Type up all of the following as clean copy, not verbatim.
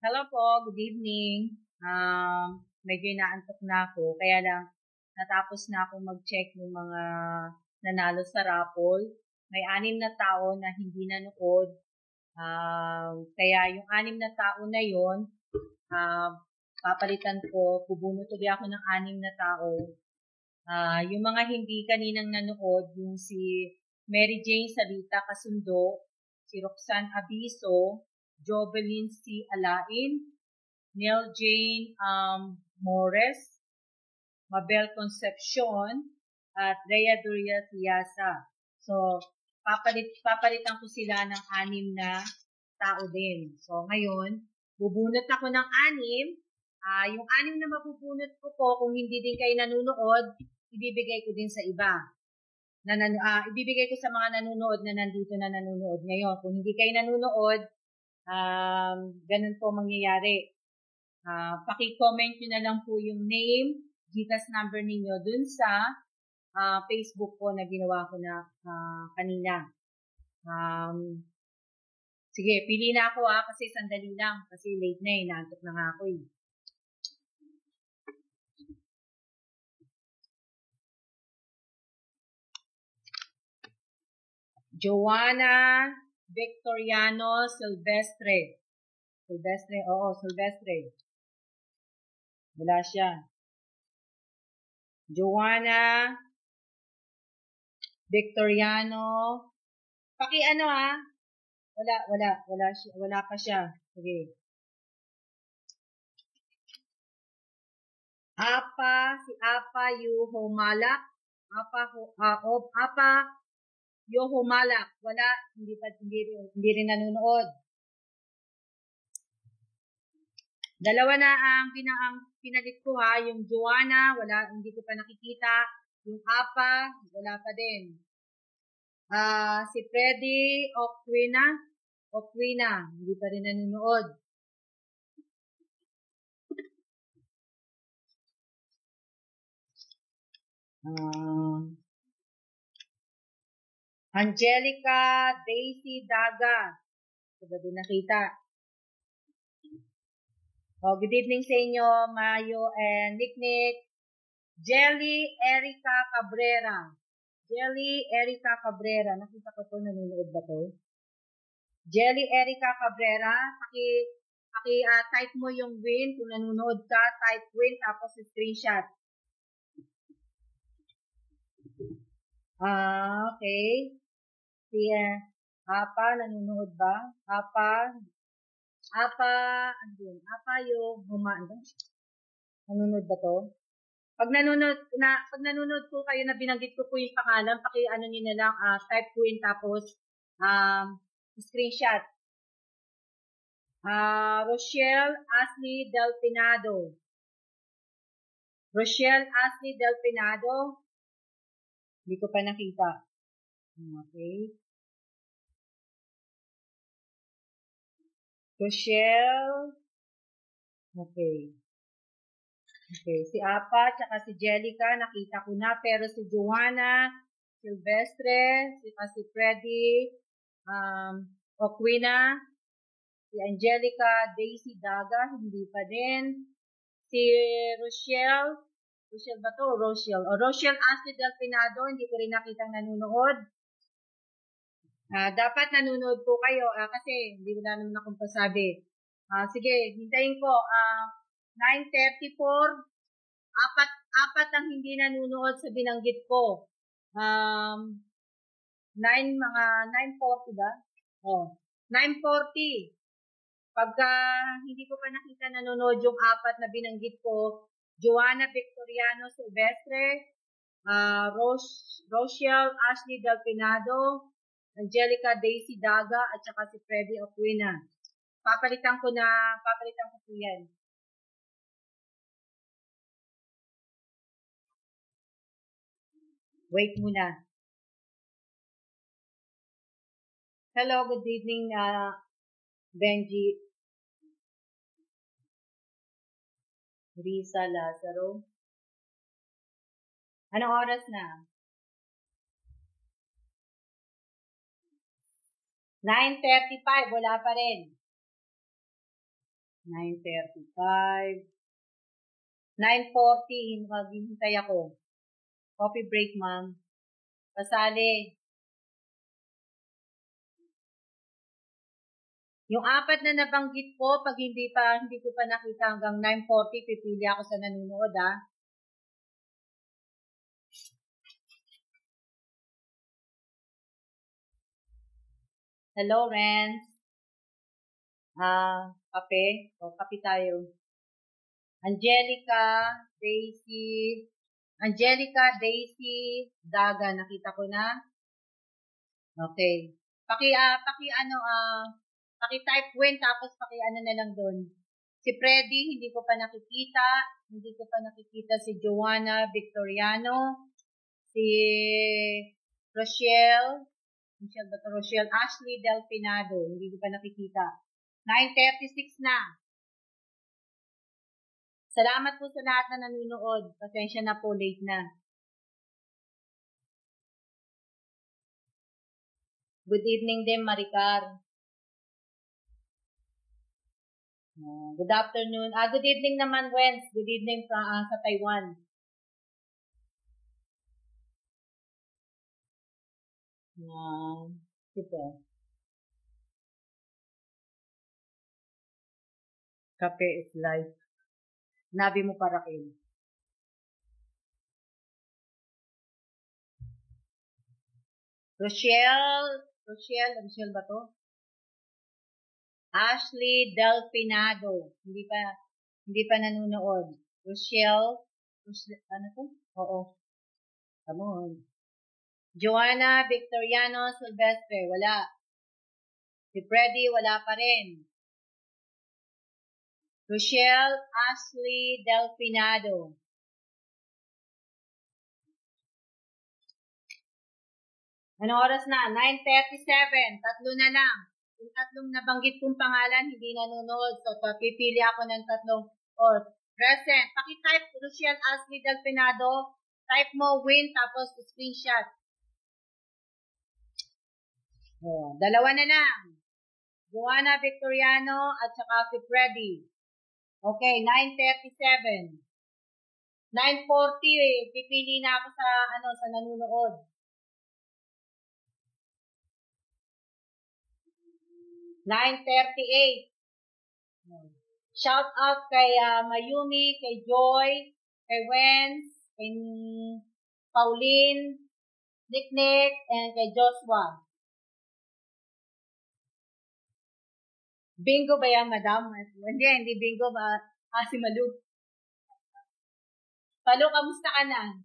Hello po, good evening. Medyo inaantok na ako, kaya lang natapos na akong mag-check yung mga nanalo sa raffle. May 6 na tao na hindi nanood. Kaya yung 6 na tao na yon, papalitan ko, bubunot ulit ako ng 6 na tao. Yung mga hindi kaninang nanood, yung si Mary Jane Salita Kasundo, si Roxanne Abiso, Jovelyn C. Alain, Neil Jane Mores, Mabel Concepcion, at Rhea Duria Siasa. So, papalitan ko sila ng 6 na tao din. So, ngayon, bubunot ako ng 6. Yung 6 na mabubunot ko po, kung hindi din kayo nanonood, ibibigay ko din sa iba. Ibibigay ko sa mga nanonood na nandito na nanonood ngayon. Kung hindi kayo nanonood, ganun po mangyayari. Paki-comment nyo na lang po yung name, GCash number ninyo dun sa Facebook po na ginawa ko na kanina. Sige, pili na ako kasi sandali lang. Kasi late na naantok na nga ako . Joanna Victoriano Silvestre. Silvestre. Wala siya. Joanna Victoriano. Wala pa siya. Sige. Si Apa Yuhomalak. Apa Yuhomalak. Wala, hindi rin nanonood. Dalawa na ang pinalit ko yung Joanna, hindi ko pa nakikita. Yung Apa, wala pa din. Si Freddy Oquina, hindi pa rin nanonood. Angelica Daisy Daga. Ito din nakita. Good evening sa inyo, Mayo and Nick. Jelly Erica Cabrera. Nakita ko po, nanonood ba to? Jelly Erica Cabrera. Type mo yung win. Kung nanonood ka, type win tapos screenshot. Okay. Si Apa, nanonood ba? Apa yung nanonood ba to? Pag nanonood po kayo na binanggit ko po yung pangalan, paki-ano niyo na lang, type win tapos screenshot. Rochelle Ashley Del Pinado. Hindi ko pa nakita. Okay. Rochelle. Okay. Si Apa, tsaka si Jellica, nakita ko na. Pero si Joanna Silvestre, si Freddy Oquina, si Angelica Daisy Daga, hindi pa din. Si Rochelle ba to? Rochelle Ashley Del Pinado, hindi ko rin nakitang nanonood. Dapat nanonood po kayo kasi hindi wala naman akong pasabi. Sige, hintayin ko. 9:34. Apat ang hindi nanonood sa binanggit ko. 9:40 ba? 9:40. Pagka hindi ko pa nakita nanonood yung 4 na binanggit ko, Joanna Victoriano Silvestre, Rochelle Ashley Del Pinado, Angelica Daisy Daga, at saka si Freddy Oquina. Papalitan ko po yan. Wait muna. Hello, good evening, Benji. Risa Lazaro. Anong oras na? 9:35, wala pa rin. 9:35. 9:40. Maghihintay ako. Coffee break, ma'am. Pasali. Yung 4 na nabanggit ko, pag hindi ko pa nakita hanggang 9:40, pipili ako sa nanonood, ah. Hello, Renz. Kape. O, kape tayo. Angelica, Daisy, Daga, nakita ko na. Okay. Paki-type win, tapos paki-ano na lang doon. Si Freddy, hindi ko pa nakikita. Hindi ko pa nakikita si Joanna Victoriano. Si Rochelle Ashley Delfinado. Hindi ko pa nakikita. 9:36 na. Salamat po sa lahat na nanonood. Pasensya na po, late na. Good evening din, Maricar. Good afternoon. Good evening naman, Wens. Good evening sa Taiwan. Super. Kape is life. Nabi mo para kayo. Rochelle ba to? Ashley Delfinado. Hindi pa nanonood. Rochelle, ano to? Oo. Come on. Joanna Victoriano Silvestre, wala. Si Freddy, wala pa rin. Rochelle Ashley Delfinado. Anong oras na? 9:37. Tatlo na lang. Yung tatlong nabanggit kong pangalan, hindi nanonood. So, pipili ako ng tatlong present. Paki-type Rochelle Ashley Delfinado. Type mo win, tapos screenshot. Dalawa na lang. Joanna Victoriano at saka si Freddy. Okay, 9:37. 9:40, pipili na ako sa nanonood. 9:38. Shout out kay Mayumi, kay Joy, kay Wens, kay Pauline, Nick, and kay Joshua. Bingo ba yan, madam? Hindi bingo ba? Si Malu. Palu, kamusta ka na?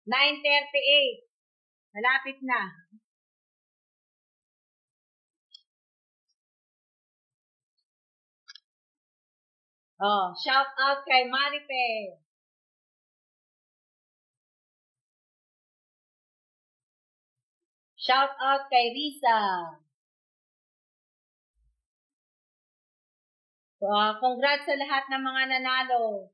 9:38. Malapit na. Shout out kay Maripe. Shout out kay Risa. Congrats sa lahat ng mga nanalo.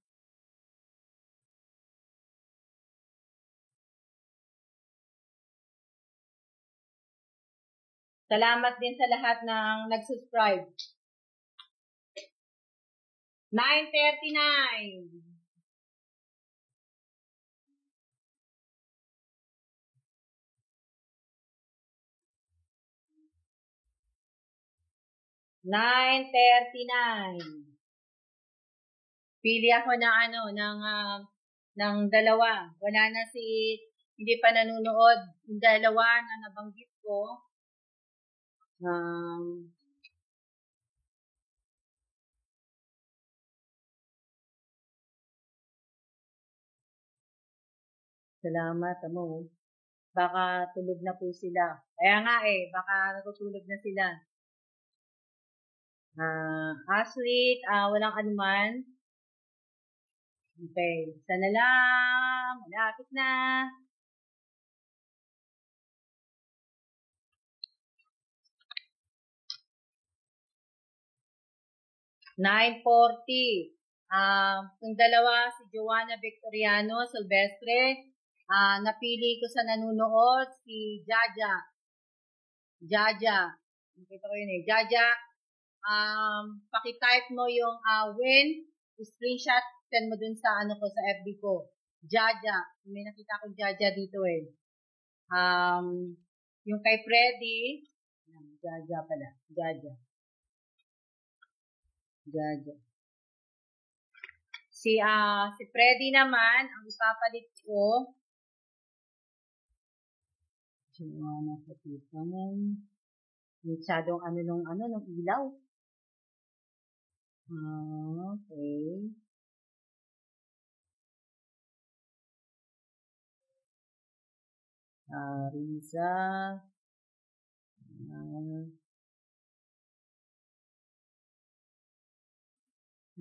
Salamat din sa lahat ng nag-subscribe. 9:39. Pili ako ng dalawa. Wala na hindi pa nanonood. Yung dalawa na nabanggit ko. Salamat, baka tulog na po sila. Kaya nga baka natutulog na sila. Ashley, walang anuman. Okay, sana lang. Malapit na. $9.40. Yung dalawa, si Joanna Victoriano Silvestre. Napili ko sa nanonood si Jaja. Nakita ko yun Jaja Paki-type mo yung win, screenshot, send mo dun sa ano ko, sa FB ko. Jaja. May nakita ko Jaja dito eh. Yung kay Freddy, Jaja pala. Jaja. Si Freddy naman, ang ipapalit ko, masyadong nung ilaw. Okay. Riza.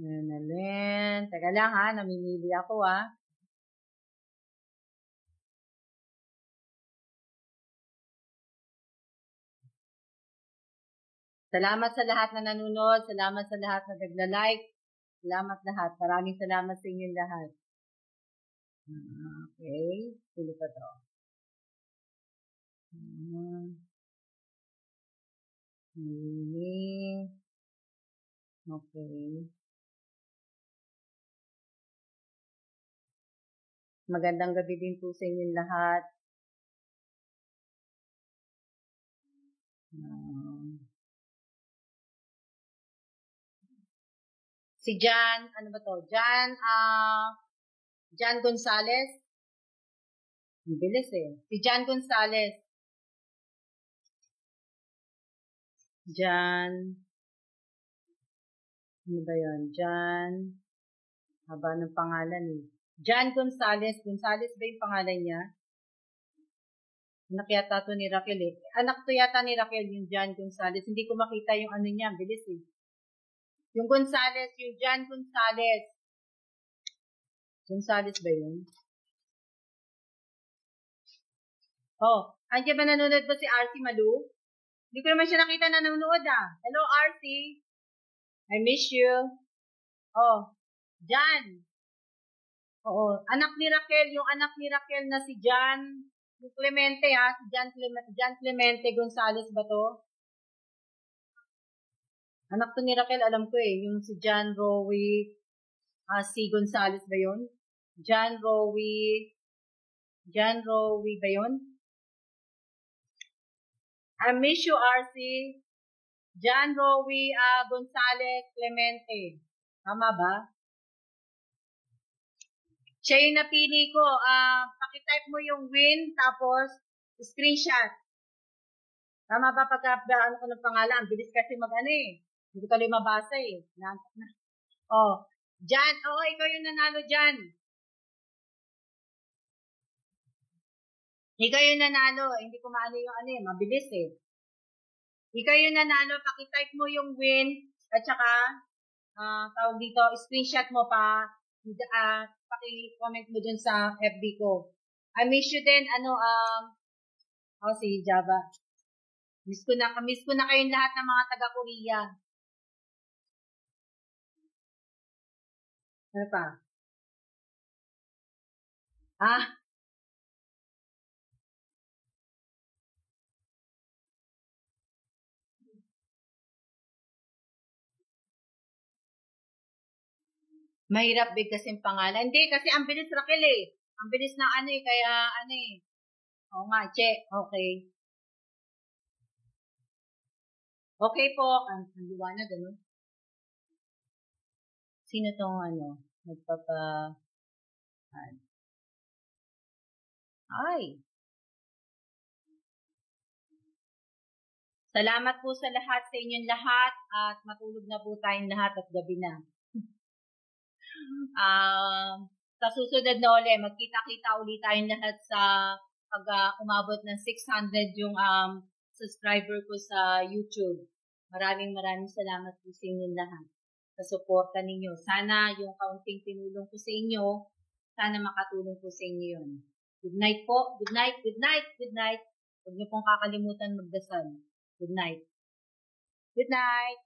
Nalin. Teka lang ha, namimili ako ha. Salamat sa lahat na nanonood. Salamat sa lahat na nagla-like. Salamat lahat. Maraming salamat sa inyong lahat. Okay. Tulo pa to. Okay. Magandang gabi din po sa inyong lahat. Si Jan, ano ba to? Jan Gonzales. Ang bilis eh. Si Jan Gonzales. Jan. Ano ba yun? Jan. Haba ng pangalan eh. Jan Gonzales. Gonzales ba yung pangalan niya? Anak yata to ni Raquel eh. Anak to yata ni Raquel yung Jan Gonzales. Hindi ko makita yung ano niya. Bilis eh. Yung Gonzales, yung Jan Gonzales. Gonzales ba yun? Oh, andiyan ba nanonood ba si RC Malu? Hindi ko naman siya nakita na nanonood ah. Hello RC. I miss you. Oh, Jan. Oo, anak ni Raquel, yung anak ni Raquel na si Jan, yung Clemente ha, si Jan Clemente Gonzales ba to? Anak to ni Raquel, alam ko eh, yung si Jan Rowie, si Gonzales ba yun? Jan Rowie ba yun? I miss you RC. Jan Rowie Gonzales Clemente. Tama ba? Siya yung napili ko. Pakitype mo yung win, tapos screenshot. Tama ba pagka ano ko ng pangalan? Ang bilis kasi mag-ano eh. Hindi ko tuloy mabasa eh. Oh, Jan. Oo, ikaw yung nanalo dyan. Ikaw yung nanalo. Hindi ko maano yung ano eh. Mabilis eh. Ikaw yung nanalo. Pakitype mo yung win. At saka, tawag dito, screenshot mo pa. Paki-comment mo dun sa FB ko. I miss you din, si Java. Miss ko na kayong lahat ng mga taga-Korea. Ano pa? Mahirap bigkasin pangalan. Hindi, kasi ang bilis Raquel eh. Ang bilis na ano eh, kaya ano eh. Oo nga, che. Okay. Okay po. Ang liwanag, ano? Sino tong ano? Ay. Salamat po sa lahat, sa inyong lahat. At matulog na po tayong lahat at gabi na. Sa susunod na ulit, magkita-kita ulit tayong lahat sa pag umabot ng 600 yung subscriber ko sa YouTube. Maraming salamat po sa inyong lahat sa suporta ninyo. Sana yung kaunting tinulong ko sa inyo, sana makatulong po sa inyo yun. Good night po. Good night, good night, good night. Huwag niyo pong kakalimutan magdasal. Good night. Good night.